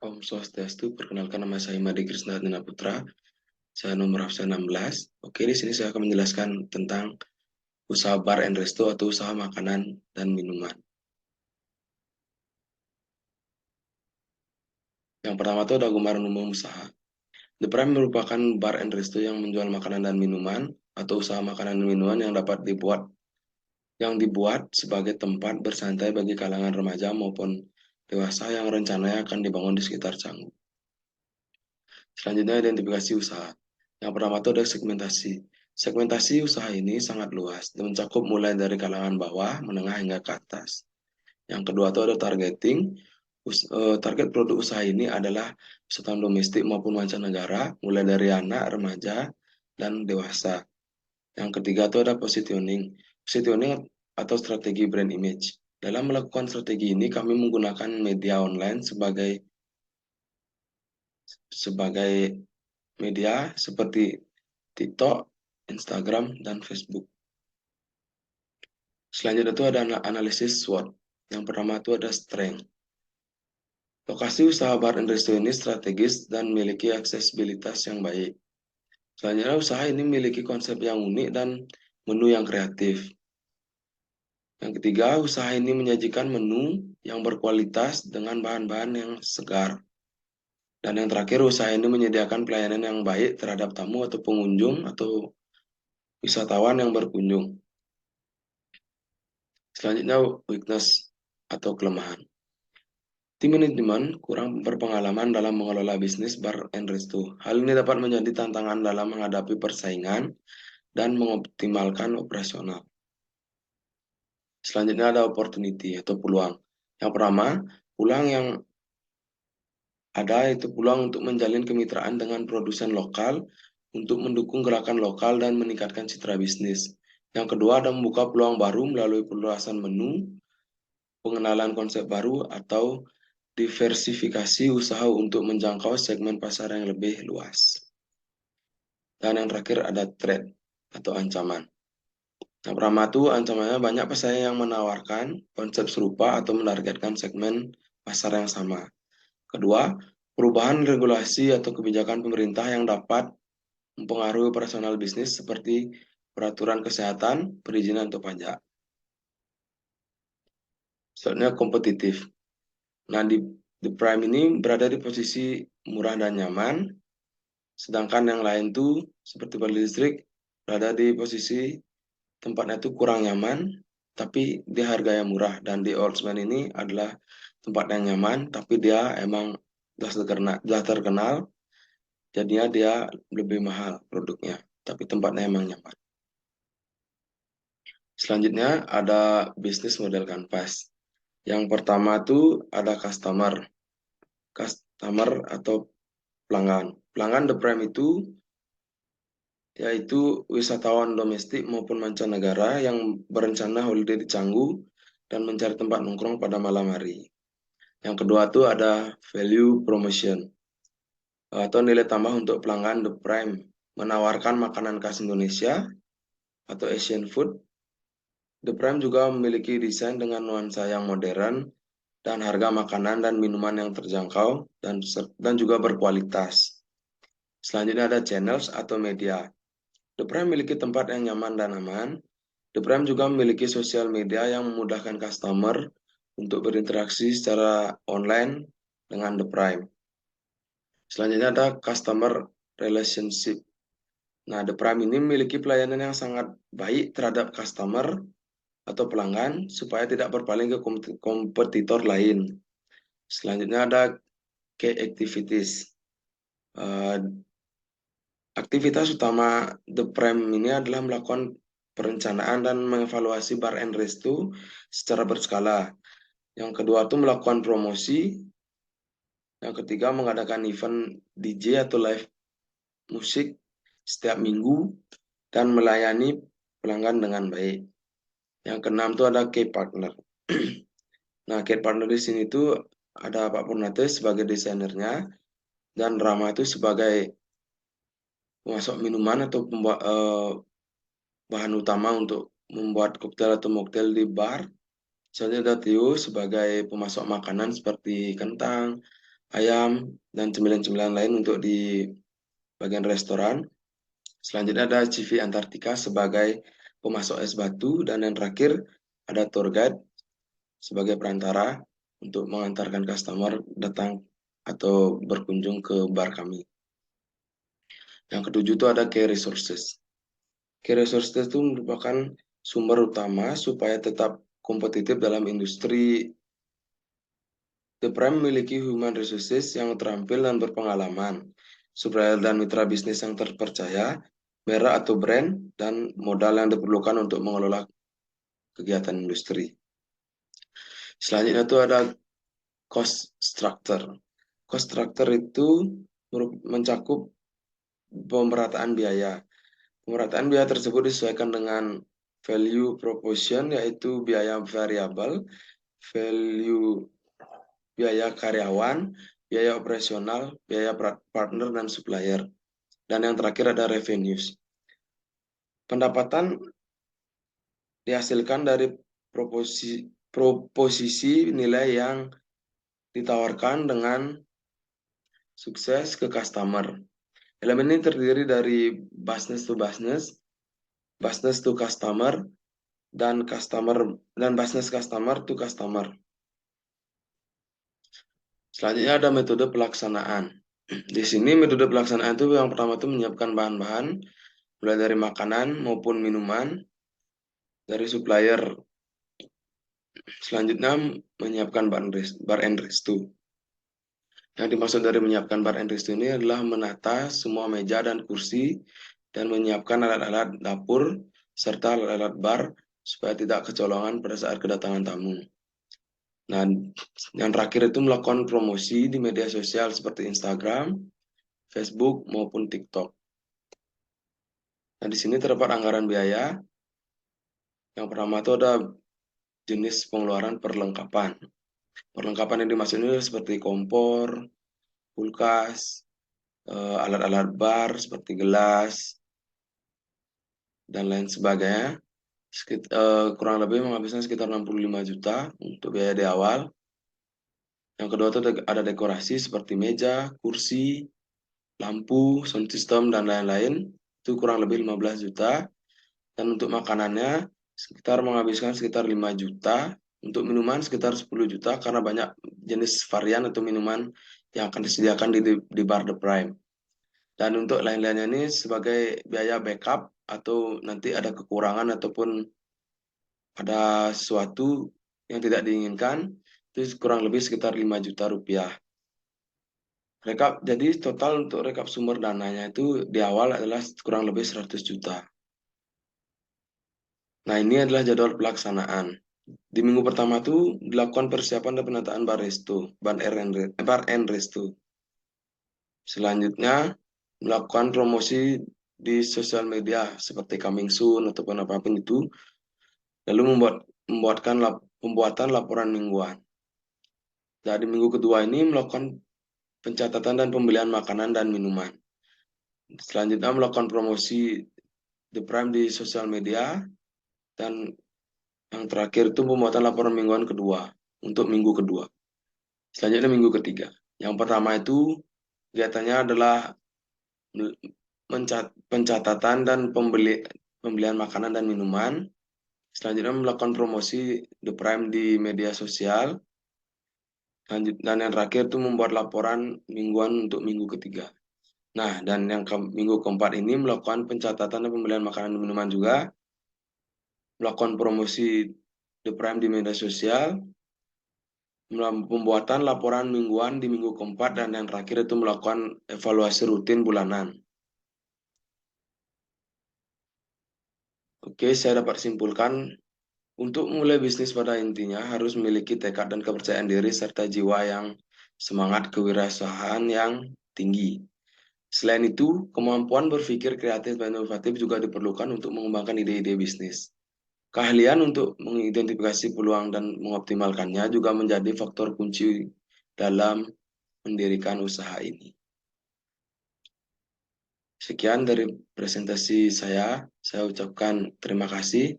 Om Swastiastu, perkenalkan nama saya Madi Krisnadina Putra, saya nomor absen 16. Oke, di sini saya akan menjelaskan tentang usaha bar and resto atau usaha makanan dan minuman. Yang pertama itu ada gambaran umum usaha. The Prime merupakan bar and resto yang menjual makanan dan minuman atau usaha makanan dan minuman yang dibuat sebagai tempat bersantai bagi kalangan remaja maupun dewasa yang rencananya akan dibangun di sekitar Canggu. Selanjutnya identifikasi usaha. Yang pertama itu ada segmentasi. Segmentasi usaha ini sangat luas dan mencakup mulai dari kalangan bawah, menengah hingga ke atas. Yang kedua itu ada targeting. Target produk usaha ini adalah wisatawan domestik maupun mancanegara, mulai dari anak, remaja, dan dewasa. Yang ketiga itu ada positioning. Positioning atau strategi brand image. Dalam melakukan strategi ini, kami menggunakan media online sebagai media seperti TikTok, Instagram, dan Facebook. Selanjutnya itu ada analisis SWOT. Yang pertama itu ada strength. Lokasi usaha bar and resto ini strategis dan memiliki aksesibilitas yang baik. Selanjutnya usaha ini memiliki konsep yang unik dan menu yang kreatif. Yang ketiga, usaha ini menyajikan menu yang berkualitas dengan bahan-bahan yang segar. Dan yang terakhir, usaha ini menyediakan pelayanan yang baik terhadap tamu atau pengunjung atau wisatawan yang berkunjung. Selanjutnya, weakness atau kelemahan. Tim manajemen kurang berpengalaman dalam mengelola bisnis bar and resto. Hal ini dapat menjadi tantangan dalam menghadapi persaingan dan mengoptimalkan operasional. Selanjutnya ada opportunity atau peluang. Yang pertama, peluang yang ada itu peluang untuk menjalin kemitraan dengan produsen lokal untuk mendukung gerakan lokal dan meningkatkan citra bisnis. Yang kedua ada membuka peluang baru melalui perluasan menu, pengenalan konsep baru, atau diversifikasi usaha untuk menjangkau segmen pasar yang lebih luas. Dan yang terakhir ada threat atau ancaman. Yang pertama itu ancamannya banyak pesaing yang menawarkan konsep serupa atau menargetkan segmen pasar yang sama. Kedua, perubahan regulasi atau kebijakan pemerintah yang dapat mempengaruhi operasional bisnis seperti peraturan kesehatan, perizinan, atau pajak. Selanjutnya kompetitif. Nah, di Prime ini berada di posisi murah dan nyaman, sedangkan yang lain tuh seperti Bali Listrik berada di posisi tempatnya tuh kurang nyaman, tapi dia harga yang murah. Dan di Oldsman ini adalah tempat yang nyaman, tapi dia emang sudah terkenal, jadinya dia lebih mahal produknya, tapi tempatnya emang nyaman. Selanjutnya ada bisnis model kanvas. Yang pertama tuh ada customer atau pelanggan. Pelanggan The Prime itu yaitu wisatawan domestik maupun mancanegara yang berencana holiday di Canggu dan mencari tempat nongkrong pada malam hari. Yang kedua tuh ada value promotion atau nilai tambah untuk pelanggan The Prime, menawarkan makanan khas Indonesia atau Asian food. The Prime juga memiliki desain dengan nuansa yang modern dan harga makanan dan minuman yang terjangkau dan juga berkualitas. Selanjutnya ada channels atau media. The Prime memiliki tempat yang nyaman dan aman. The Prime juga memiliki sosial media yang memudahkan customer untuk berinteraksi secara online dengan The Prime. Selanjutnya ada customer relationship. Nah, The Prime ini memiliki pelayanan yang sangat baik terhadap customer atau pelanggan supaya tidak berpaling ke kompetitor lain. Selanjutnya ada key activities. Aktivitas utama The Prime ini adalah melakukan perencanaan dan mengevaluasi bar and resto secara berskala. Yang kedua itu melakukan promosi. Yang ketiga mengadakan event DJ atau live musik setiap minggu dan melayani pelanggan dengan baik. Yang keenam itu ada key partner. Nah, key partner di sini itu ada Pak Purnate sebagai desainernya dan Rama itu sebagai pemasok minuman atau bahan utama untuk membuat koktail atau mocktail di bar. Selanjutnya ada Theo sebagai pemasok makanan seperti kentang, ayam, dan cemilan-cemilan lain untuk di bagian restoran. Selanjutnya ada CV Antartika sebagai pemasok es batu, dan yang terakhir ada tour guide sebagai perantara untuk mengantarkan customer datang atau berkunjung ke bar kami. Yang ketujuh itu ada key resources. Key resources itu merupakan sumber utama supaya tetap kompetitif dalam industri. The Prime memiliki human resources yang terampil dan berpengalaman, supplier dan mitra bisnis yang terpercaya, merek atau brand, dan modal yang diperlukan untuk mengelola kegiatan industri. Selanjutnya itu ada cost structure. Cost structure itu mencakup pemerataan biaya. Pemerataan biaya tersebut disesuaikan dengan value proposition, yaitu biaya variabel, value biaya karyawan, biaya operasional, biaya partner, dan supplier. Dan yang terakhir ada revenues. Pendapatan dihasilkan dari proposisi nilai yang ditawarkan dengan sukses ke customer. Elemen ini terdiri dari business to business, business to customer, dan business customer to customer. Selanjutnya ada metode pelaksanaan. Di sini metode pelaksanaan itu yang pertama itu menyiapkan bahan-bahan, mulai dari makanan maupun minuman, dari supplier. Selanjutnya menyiapkan bar and resto. Yang dimaksud dari menyiapkan bar and resto ini adalah menata semua meja dan kursi, dan menyiapkan alat-alat dapur, serta alat-alat bar, supaya tidak kecolongan pada saat kedatangan tamu. Nah, yang terakhir itu melakukan promosi di media sosial seperti Instagram, Facebook, maupun TikTok. Nah, di sini terdapat anggaran biaya. Yang pertama itu ada jenis pengeluaran perlengkapan. Perlengkapan yang dimaksud ini seperti kompor, kulkas, alat-alat bar seperti gelas, dan lain sebagainya. Kurang lebih menghabiskan sekitar 65 juta untuk biaya di awal. Yang kedua itu ada dekorasi seperti meja, kursi, lampu, sound system, dan lain-lain. Itu kurang lebih 15 juta. Dan untuk makanannya menghabiskan sekitar 5 juta. Untuk minuman sekitar 10 juta karena banyak jenis varian atau minuman yang akan disediakan di bar The Prime. Dan untuk lain-lainnya ini sebagai biaya backup atau nanti ada kekurangan ataupun ada sesuatu yang tidak diinginkan, itu kurang lebih sekitar 5 juta rupiah. Jadi total untuk rekap sumber dananya itu di awal adalah kurang lebih 100 juta. Nah, ini adalah jadwal pelaksanaan. Di minggu pertama itu dilakukan persiapan dan penataan bar and resto. Selanjutnya melakukan promosi di sosial media seperti coming soon ataupun apapun itu. Lalu pembuatan laporan mingguan. Jadi minggu kedua ini melakukan pencatatan dan pembelian makanan dan minuman. Selanjutnya melakukan promosi The Prime di sosial media, dan yang terakhir itu pembuatan laporan mingguan kedua untuk minggu kedua. Selanjutnya minggu ketiga. Yang pertama itu kegiatannya adalah pencatatan dan pembelian makanan dan minuman. Selanjutnya melakukan promosi The Prime di media sosial. Dan yang terakhir itu membuat laporan mingguan untuk minggu ketiga. Nah, dan yang minggu keempat ini melakukan pencatatan dan pembelian makanan dan minuman juga, melakukan promosi The Prime di media sosial, pembuatan laporan mingguan di minggu keempat, dan yang terakhir itu melakukan evaluasi rutin bulanan. Oke, saya dapat simpulkan, untuk memulai bisnis pada intinya harus memiliki tekad dan kepercayaan diri serta jiwa yang semangat kewirausahaan yang tinggi. Selain itu, kemampuan berpikir kreatif dan inovatif juga diperlukan untuk mengembangkan ide-ide bisnis. Keahlian untuk mengidentifikasi peluang dan mengoptimalkannya juga menjadi faktor kunci dalam mendirikan usaha ini. Sekian dari presentasi saya ucapkan terima kasih.